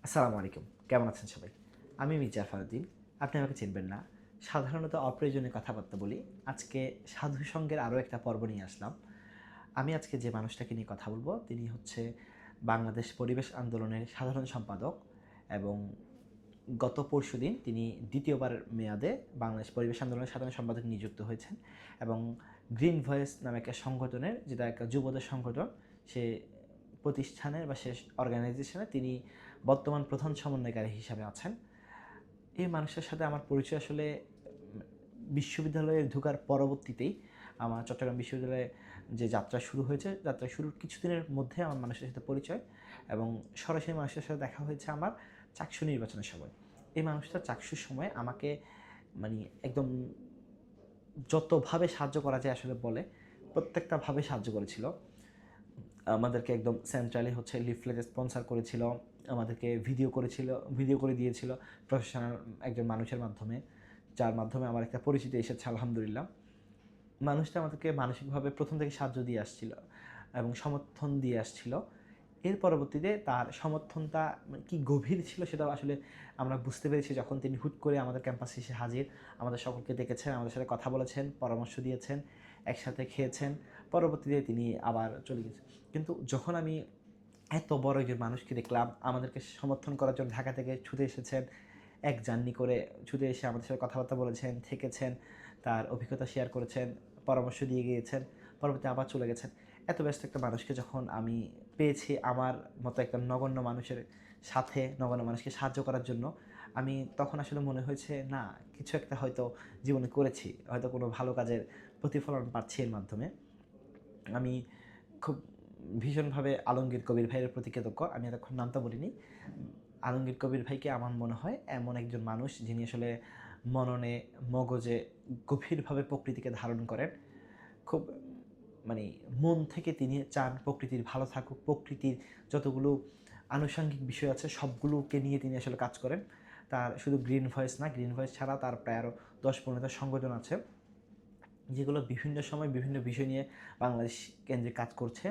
আসসালামু আলাইকুম। কেমন আছেন সবাই? আমি মির্জা ফারুদ্দিন। আপনি আমাকে চিনবেন না। সাধারণত অপ্রয়োজনীয় কথাবার্তা বলি। আজকে সাধু সঙ্গের আরও একটা পর্ব নিয়ে আসলাম। আমি আজকে যে মানুষটাকে নিয়ে কথা বলব, তিনি হচ্ছে বাংলাদেশ পরিবেশ আন্দোলনের সাধারণ সম্পাদক এবং গত পরশুদিন তিনি দ্বিতীয়বার মেয়াদে বাংলাদেশ পরিবেশ আন্দোলনের সাধারণ সম্পাদক নিযুক্ত হয়েছেন এবং গ্রিন ভয়েস নামে একটা সংগঠনের, যেটা একটা যুবদের সংগঠন, সে প্রতিষ্ঠানের বা সে অর্গানাইজেশনে তিনি বর্তমান প্রধান সমন্বয়কারী হিসাবে আছেন। এই মানুষের সাথে আমার পরিচয় আসলে বিশ্ববিদ্যালয়ে ঢোকার পরবর্তীতেই আমার চট্টগ্রাম বিশ্ববিদ্যালয়ে যে যাত্রা শুরু হয়েছে, যাত্রা শুরুর কিছুদিনের মধ্যে আমার মানুষের সাথে পরিচয় এবং সরাসরি মানুষের সাথে দেখা হয়েছে আমার চাকসু নির্বাচনের সময়। এই মানুষটা চাকসুর সময় আমাকে মানে একদম যতভাবে সাহায্য করা যায় আসলে বলে প্রত্যেকটাভাবে সাহায্য করেছিল। আমাদেরকে একদম সেন্ট্রালি হচ্ছে লিফলেট স্পন্সর করেছিল, আমাদেরকে ভিডিও করে দিয়েছিল প্রফেশনাল একজন মানুষের মাধ্যমে, যার মাধ্যমে আমার একটা পরিচিতি এসেছে আলহামদুলিল্লাহ। মানুষটা আমাদেরকে মানসিকভাবে প্রথম থেকে সাহায্য দিয়ে আসছিল এবং সমর্থন দিয়ে আসছিল। এর পরবর্তীতে তার সমর্থনটা কি গভীর ছিল সেটা আসলে আমরা বুঝতে পেরেছি যখন তিনি হুট করে আমাদের ক্যাম্পাসে এসে হাজির, আমাদের সকলকে ডেকেছেন, আমাদের সাথে কথা বলেছেন, পরামর্শ দিয়েছেন, একসাথে খেয়েছেন। পরবর্তীতে তিনি আবার চলে গেছেন। কিন্তু যখন আমি এত বড় একজন মানুষকে দেখলাম আমাদেরকে সমর্থন করার জন্য ঢাকা থেকে ছুটে এসেছেন, এক জার্নি করে ছুটে এসে আমাদের সাথে কথাবার্তা বলেছেন, থেকেছেন, তার অভিজ্ঞতা শেয়ার করেছেন, পরামর্শ দিয়ে গিয়েছেন, পরবর্তীতে আবার চলে গেছেন। এত ব্যস্ত একটা মানুষকে যখন আমি পেয়েছি আমার মতো একটা নগণ্য মানুষের সাথে, নগণ্য মানুষকে সাহায্য করার জন্য, আমি তখন আসলে মনে হয়েছে না, কিছু একটা হয়তো জীবনে করেছি, হয়তো কোনো ভালো কাজের প্রতিফলন পাচ্ছি এর মাধ্যমে। আমি খুব ভীষণভাবে আলমগীর কবির ভাইয়ের প্রতি কৃতজ্ঞ। আমি এতক্ষণ নামটা বলিনি। আলমগীর কবির ভাইকে আমার মনে হয় এমন একজন মানুষ যিনি আসলে মননে, মগজে গভীরভাবে প্রকৃতিকে ধারণ করেন। খুব মানে মন থেকে তিনি চান প্রকৃতির ভালো থাকুক, প্রকৃতির যতগুলো আনুষঙ্গিক বিষয় আছে সবগুলোকে নিয়ে তিনি আসলে কাজ করেন। তার শুধু গ্রিন ভয়েস না, গ্রিন ভয়েস ছাড়া তার প্রায় আরও ১০-১৫টা সংগঠন আছে, যেগুলো বিভিন্ন সময় বিভিন্ন বিষয় নিয়ে বাংলাদেশ কেন্দ্রে কাজ করছে।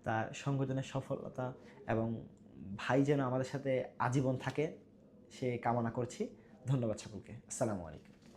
তার সংগঠনের সফলতা এবং ভাই যেন আমাদের সাথে আজীবন থাকে সে কামনা করছি। ধন্যবাদ সকলকে। আসসালামু আলাইকুম।